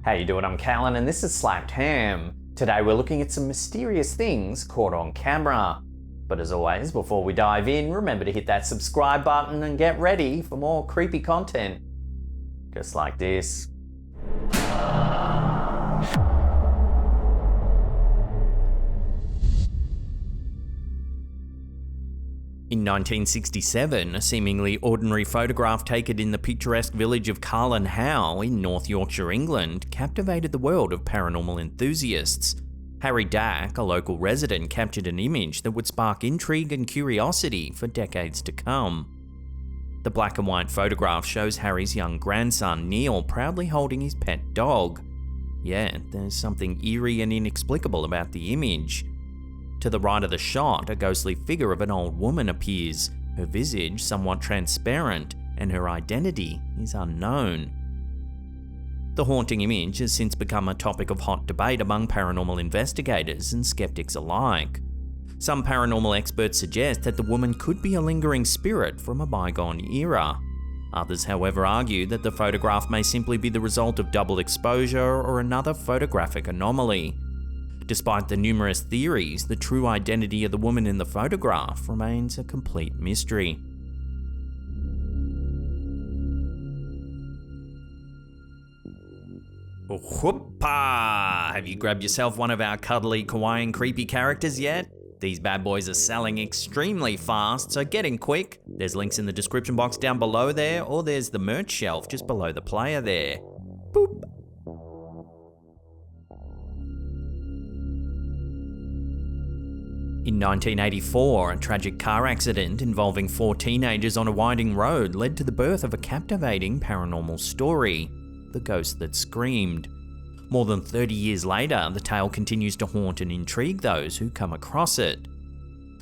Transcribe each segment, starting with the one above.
How you doing? I'm Carlin and this is Slapped Ham. Today we're looking at some mysterious things caught on camera. But as always, before we dive in, remember to hit that subscribe button and get ready for more creepy content. Just like this. In 1967, a seemingly ordinary photograph taken in the picturesque village of Carlin Howe in North Yorkshire, England, captivated the world of paranormal enthusiasts. Harry Dack, a local resident, captured an image that would spark intrigue and curiosity for decades to come. The black and white photograph shows Harry's young grandson Neil proudly holding his pet dog. Yet, there's something eerie and inexplicable about the image. To the right of the shot, a ghostly figure of an old woman appears, her visage somewhat transparent, and her identity is unknown. The haunting image has since become a topic of hot debate among paranormal investigators and skeptics alike. Some paranormal experts suggest that the woman could be a lingering spirit from a bygone era. Others, however, argue that the photograph may simply be the result of double exposure or another photographic anomaly. Despite the numerous theories, the true identity of the woman in the photograph remains a complete mystery. Whoopah! Have you grabbed yourself one of our cuddly, kawaii, creepy characters yet? These bad boys are selling extremely fast, so get in quick. There's links in the description box down below there, or there's the merch shelf just below the player there. Boop! In 1984, a tragic car accident involving 4 teenagers on a winding road led to the birth of a captivating paranormal story, The Ghost That Screamed. More than 30 years later, the tale continues to haunt and intrigue those who come across it.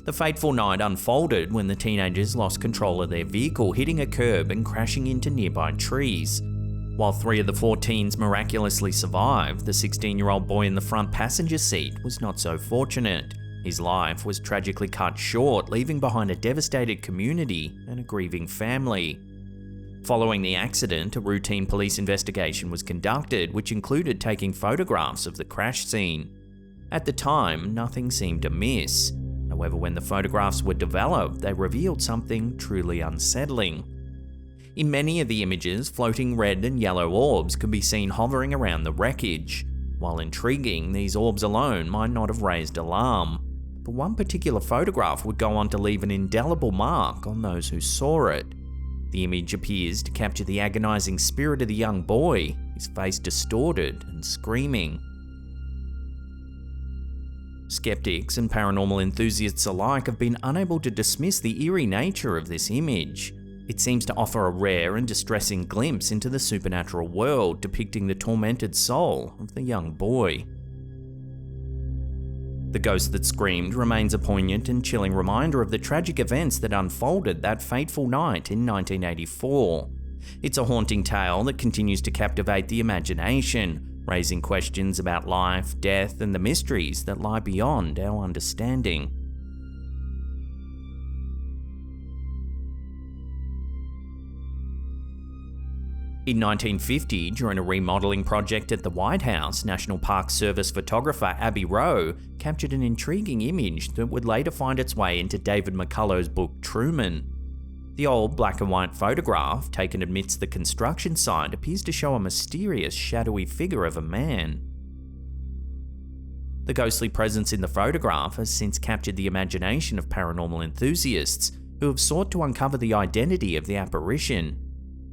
The fateful night unfolded when the teenagers lost control of their vehicle, hitting a curb and crashing into nearby trees. While 3 of the 4 teens miraculously survived, the 16-year-old boy in the front passenger seat was not so fortunate. His life was tragically cut short, leaving behind a devastated community and a grieving family. Following the accident, a routine police investigation was conducted, which included taking photographs of the crash scene. At the time, nothing seemed amiss. However, when the photographs were developed, they revealed something truly unsettling. In many of the images, floating red and yellow orbs could be seen hovering around the wreckage. While intriguing, these orbs alone might not have raised alarm. But one particular photograph would go on to leave an indelible mark on those who saw it. The image appears to capture the agonizing spirit of the young boy, his face distorted and screaming. Skeptics and paranormal enthusiasts alike have been unable to dismiss the eerie nature of this image. It seems to offer a rare and distressing glimpse into the supernatural world, depicting the tormented soul of the young boy. The Ghost That Screamed remains a poignant and chilling reminder of the tragic events that unfolded that fateful night in 1984. It's a haunting tale that continues to captivate the imagination, raising questions about life, death, and the mysteries that lie beyond our understanding. In 1950, during a remodeling project at the White House, National Park Service photographer Abbie Rowe captured an intriguing image that would later find its way into David McCullough's book Truman. The old black and white photograph, taken amidst the construction site, appears to show a mysterious, shadowy figure of a man. The ghostly presence in the photograph has since captured the imagination of paranormal enthusiasts, who have sought to uncover the identity of the apparition.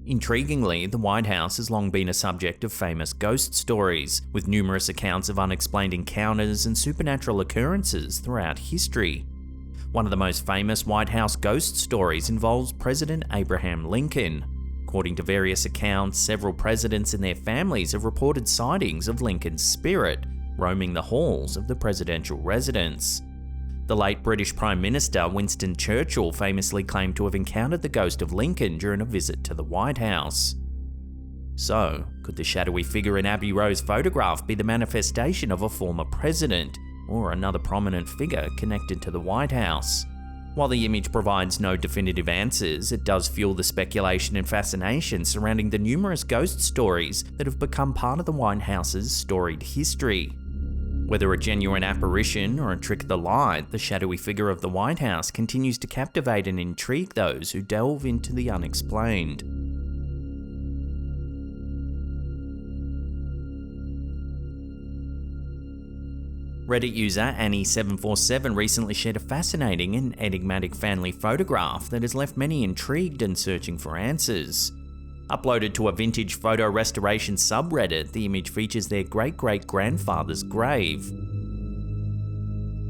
Intriguingly, the White House has long been a subject of famous ghost stories, with numerous accounts of unexplained encounters and supernatural occurrences throughout history. One of the most famous White House ghost stories involves President Abraham Lincoln. According to various accounts, several presidents and their families have reported sightings of Lincoln's spirit roaming the halls of the presidential residence. The late British Prime Minister Winston Churchill famously claimed to have encountered the ghost of Lincoln during a visit to the White House. So, could the shadowy figure in Abbie Rowe's photograph be the manifestation of a former president, or another prominent figure connected to the White House? While the image provides no definitive answers, it does fuel the speculation and fascination surrounding the numerous ghost stories that have become part of the White House's storied history. Whether a genuine apparition or a trick of the light, the shadowy figure of the White House continues to captivate and intrigue those who delve into the unexplained. Reddit user Annie747 recently shared a fascinating and enigmatic family photograph that has left many intrigued and searching for answers. Uploaded to a vintage photo restoration subreddit, the image features their great-great-grandfather's grave.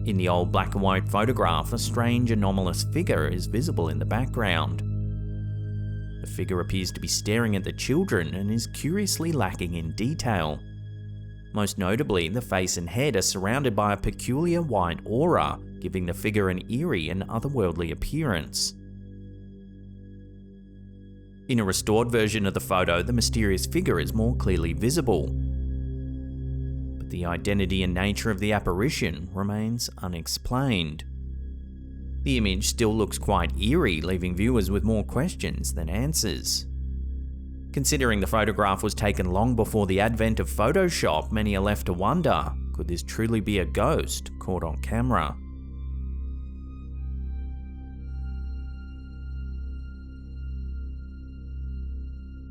In the old black and white photograph, a strange, anomalous figure is visible in the background. The figure appears to be staring at the children and is curiously lacking in detail. Most notably, the face and head are surrounded by a peculiar white aura, giving the figure an eerie and otherworldly appearance. In a restored version of the photo, the mysterious figure is more clearly visible, but the identity and nature of the apparition remains unexplained. The image still looks quite eerie, leaving viewers with more questions than answers. Considering the photograph was taken long before the advent of Photoshop, many are left to wonder, could this truly be a ghost caught on camera?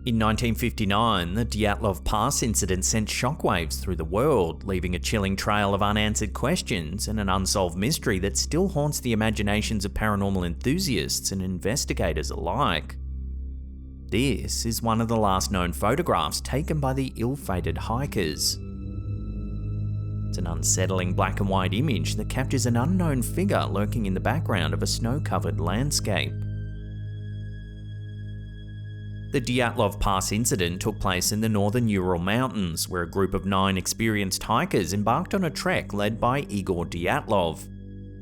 In 1959, the Dyatlov Pass incident sent shockwaves through the world, leaving a chilling trail of unanswered questions and an unsolved mystery that still haunts the imaginations of paranormal enthusiasts and investigators alike. This is one of the last known photographs taken by the ill-fated hikers. It's an unsettling black and white image that captures an unknown figure lurking in the background of a snow-covered landscape. The Dyatlov Pass incident took place in the northern Ural Mountains, where a group of 9 experienced hikers embarked on a trek led by Igor Dyatlov.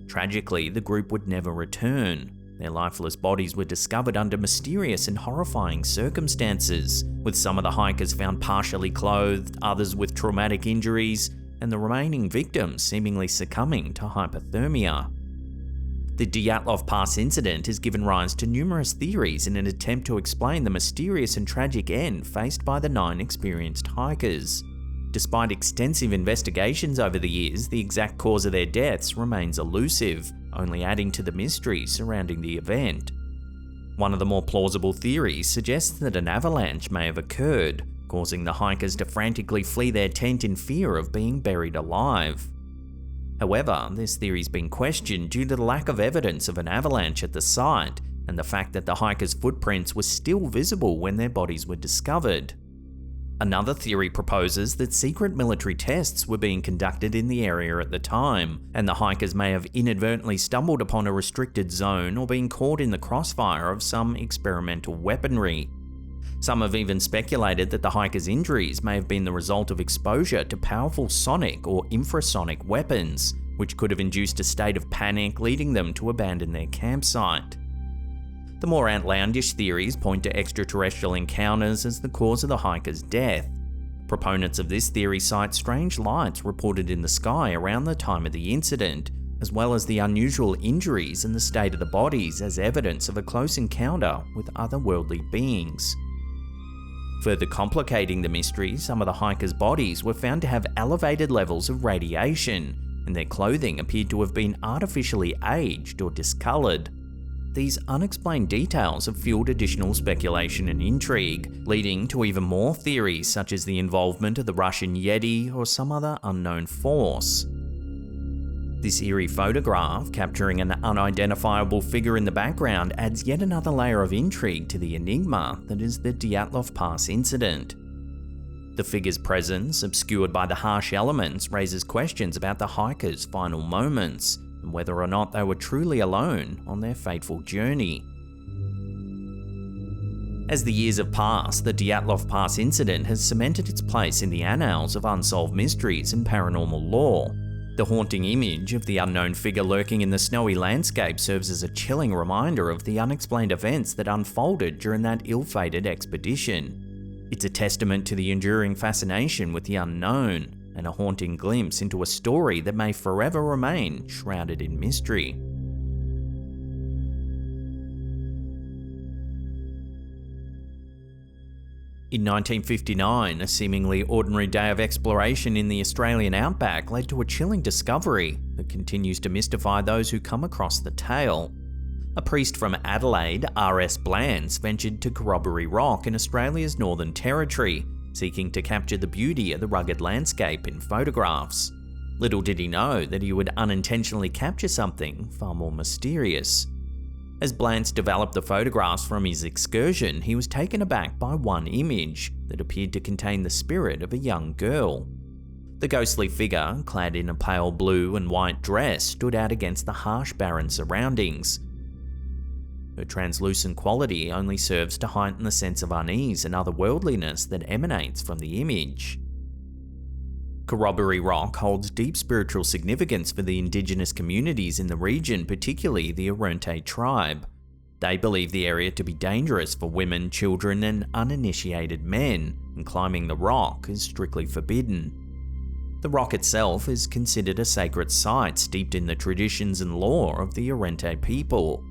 Tragically, the group would never return. Their lifeless bodies were discovered under mysterious and horrifying circumstances, with some of the hikers found partially clothed, others with traumatic injuries, and the remaining victims seemingly succumbing to hypothermia. The Dyatlov Pass incident has given rise to numerous theories in an attempt to explain the mysterious and tragic end faced by the 9 experienced hikers. Despite extensive investigations over the years, the exact cause of their deaths remains elusive, only adding to the mystery surrounding the event. One of the more plausible theories suggests that an avalanche may have occurred, causing the hikers to frantically flee their tent in fear of being buried alive. However, this theory's been questioned due to the lack of evidence of an avalanche at the site, and the fact that the hikers' footprints were still visible when their bodies were discovered. Another theory proposes that secret military tests were being conducted in the area at the time, and the hikers may have inadvertently stumbled upon a restricted zone or been caught in the crossfire of some experimental weaponry. Some have even speculated that the hikers' injuries may have been the result of exposure to powerful sonic or infrasonic weapons, which could have induced a state of panic, leading them to abandon their campsite. The more outlandish theories point to extraterrestrial encounters as the cause of the hikers' death. Proponents of this theory cite strange lights reported in the sky around the time of the incident, as well as the unusual injuries and the state of the bodies as evidence of a close encounter with otherworldly beings. Further complicating the mystery, some of the hikers' bodies were found to have elevated levels of radiation, and their clothing appeared to have been artificially aged or discolored. These unexplained details have fueled additional speculation and intrigue, leading to even more theories such as the involvement of the Russian Yeti or some other unknown force. This eerie photograph, capturing an unidentifiable figure in the background, adds yet another layer of intrigue to the enigma that is the Dyatlov Pass incident. The figure's presence, obscured by the harsh elements, raises questions about the hikers' final moments, and whether or not they were truly alone on their fateful journey. As the years have passed, the Dyatlov Pass incident has cemented its place in the annals of unsolved mysteries and paranormal lore. The haunting image of the unknown figure lurking in the snowy landscape serves as a chilling reminder of the unexplained events that unfolded during that ill-fated expedition. It's a testament to the enduring fascination with the unknown, and a haunting glimpse into a story that may forever remain shrouded in mystery. In 1959, a seemingly ordinary day of exploration in the Australian outback led to a chilling discovery that continues to mystify those who come across the tale. A priest from Adelaide, R.S. Blance, ventured to Corroboree Rock in Australia's Northern Territory, seeking to capture the beauty of the rugged landscape in photographs. Little did he know that he would unintentionally capture something far more mysterious. As Blance developed the photographs from his excursion, he was taken aback by one image that appeared to contain the spirit of a young girl. The ghostly figure, clad in a pale blue and white dress, stood out against the harsh, barren surroundings. Her translucent quality only serves to heighten the sense of unease and otherworldliness that emanates from the image. Corroboree Rock holds deep spiritual significance for the indigenous communities in the region, particularly the Arunte tribe. They believe the area to be dangerous for women, children, and uninitiated men, and climbing the rock is strictly forbidden. The rock itself is considered a sacred site steeped in the traditions and lore of the Arunte people.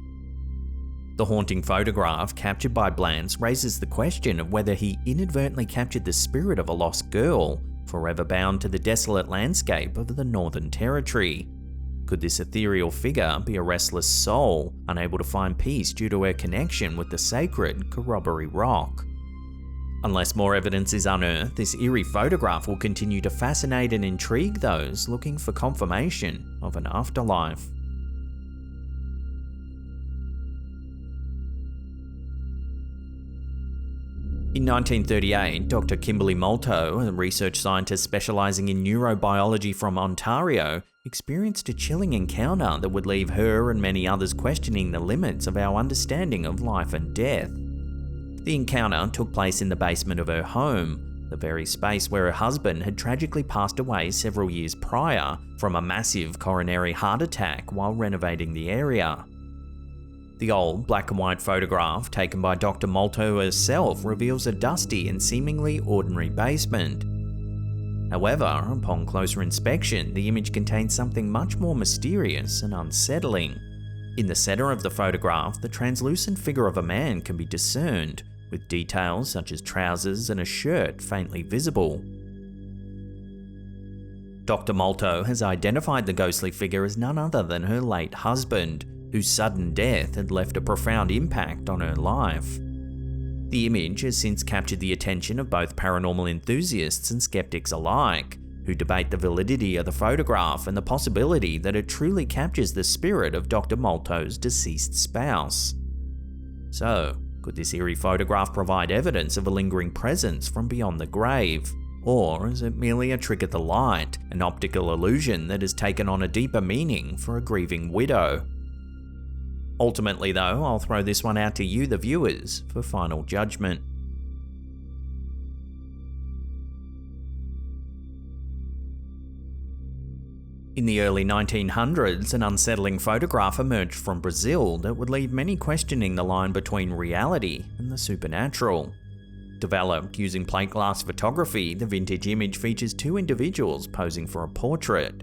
The haunting photograph captured by Blance raises the question of whether he inadvertently captured the spirit of a lost girl, forever bound to the desolate landscape of the Northern Territory. Could this ethereal figure be a restless soul, unable to find peace due to her connection with the sacred Corroboree Rock? Unless more evidence is unearthed, this eerie photograph will continue to fascinate and intrigue those looking for confirmation of an afterlife. In 1938, Dr. Kimberly Molto, a research scientist specialising in neurobiology from Ontario, experienced a chilling encounter that would leave her and many others questioning the limits of our understanding of life and death. The encounter took place in the basement of her home, the very space where her husband had tragically passed away several years prior from a massive coronary heart attack while renovating the area. The old black and white photograph taken by Dr. Molto herself reveals a dusty and seemingly ordinary basement. However, upon closer inspection, the image contains something much more mysterious and unsettling. In the center of the photograph, the translucent figure of a man can be discerned, with details such as trousers and a shirt faintly visible. Dr. Molto has identified the ghostly figure as none other than her late husband, whose sudden death had left a profound impact on her life. The image has since captured the attention of both paranormal enthusiasts and skeptics alike, who debate the validity of the photograph and the possibility that it truly captures the spirit of Dr. Molto's deceased spouse. So, could this eerie photograph provide evidence of a lingering presence from beyond the grave? Or is it merely a trick of the light, an optical illusion that has taken on a deeper meaning for a grieving widow? Ultimately though, I'll throw this one out to you, the viewers, for final judgment. In the early 1900s, an unsettling photograph emerged from Brazil that would leave many questioning the line between reality and the supernatural. Developed using plate glass photography, the vintage image features two individuals posing for a portrait.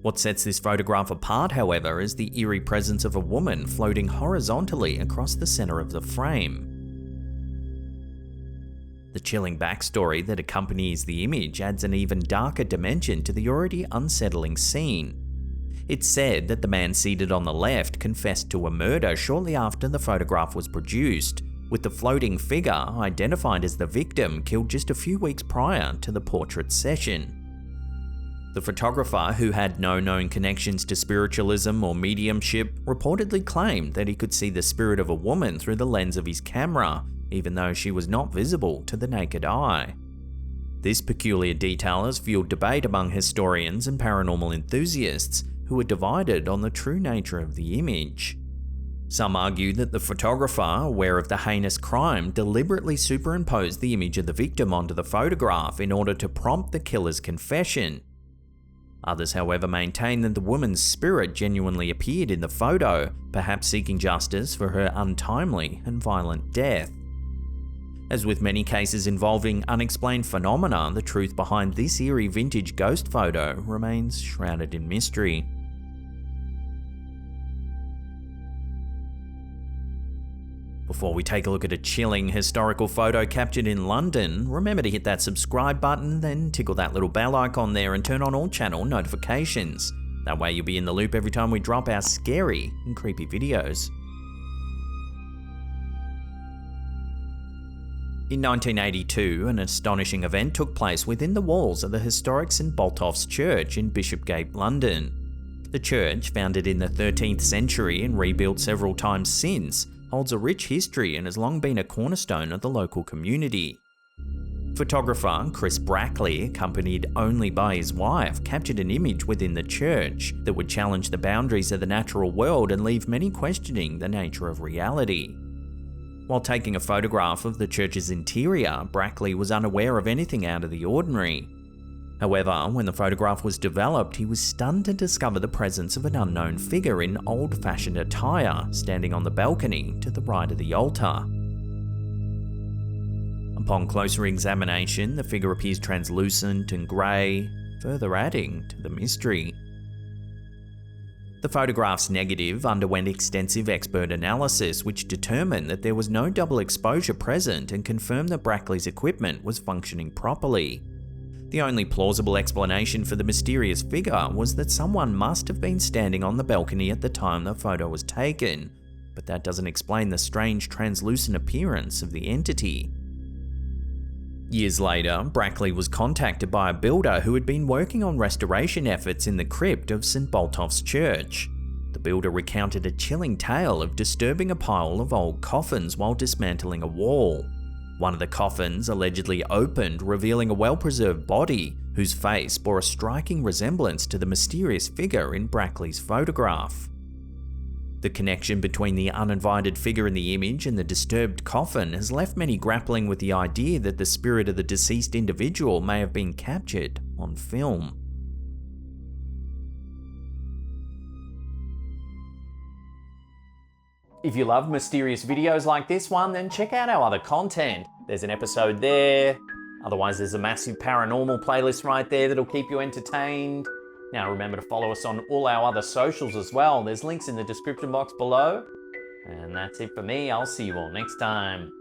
What sets this photograph apart, however, is the eerie presence of a woman floating horizontally across the center of the frame. The chilling backstory that accompanies the image adds an even darker dimension to the already unsettling scene. It's said that the man seated on the left confessed to a murder shortly after the photograph was produced, with the floating figure identified as the victim killed just a few weeks prior to the portrait session. The photographer, who had no known connections to spiritualism or mediumship, reportedly claimed that he could see the spirit of a woman through the lens of his camera, even though she was not visible to the naked eye. This peculiar detail has fueled debate among historians and paranormal enthusiasts, who are divided on the true nature of the image. Some argue that the photographer, aware of the heinous crime, deliberately superimposed the image of the victim onto the photograph in order to prompt the killer's confession. Others, however, maintain that the woman's spirit genuinely appeared in the photo, perhaps seeking justice for her untimely and violent death. As with many cases involving unexplained phenomena, the truth behind this eerie vintage ghost photo remains shrouded in mystery. Before we take a look at a chilling historical photo captured in London, remember to hit that subscribe button, then tickle that little bell icon there and turn on all channel notifications. That way you'll be in the loop every time we drop our scary and creepy videos. In 1982, an astonishing event took place within the walls of the historic St Botolph's Church in Bishopgate, London. The church, founded in the 13th century and rebuilt several times since, holds a rich history and has long been a cornerstone of the local community. Photographer Chris Brackley, accompanied only by his wife, captured an image within the church that would challenge the boundaries of the natural world and leave many questioning the nature of reality. While taking a photograph of the church's interior, Brackley was unaware of anything out of the ordinary. However, when the photograph was developed, he was stunned to discover the presence of an unknown figure in old-fashioned attire, standing on the balcony to the right of the altar. Upon closer examination, the figure appears translucent and grey, further adding to the mystery. The photograph's negative underwent extensive expert analysis, which determined that there was no double exposure present and confirmed that Brackley's equipment was functioning properly. The only plausible explanation for the mysterious figure was that someone must have been standing on the balcony at the time the photo was taken, but that doesn't explain the strange translucent appearance of the entity. Years later, Brackley was contacted by a builder who had been working on restoration efforts in the crypt of St Botolph's Church. The builder recounted a chilling tale of disturbing a pile of old coffins while dismantling a wall. One of the coffins allegedly opened, revealing a well-preserved body whose face bore a striking resemblance to the mysterious figure in Brackley's photograph. The connection between the uninvited figure in the image and the disturbed coffin has left many grappling with the idea that the spirit of the deceased individual may have been captured on film. If you love mysterious videos like this one, then check out our other content. There's an episode there. Otherwise, there's a massive paranormal playlist right there that'll keep you entertained. Now remember to follow us on all our other socials as well. There's links in the description box below. And that's it for me. I'll see you all next time.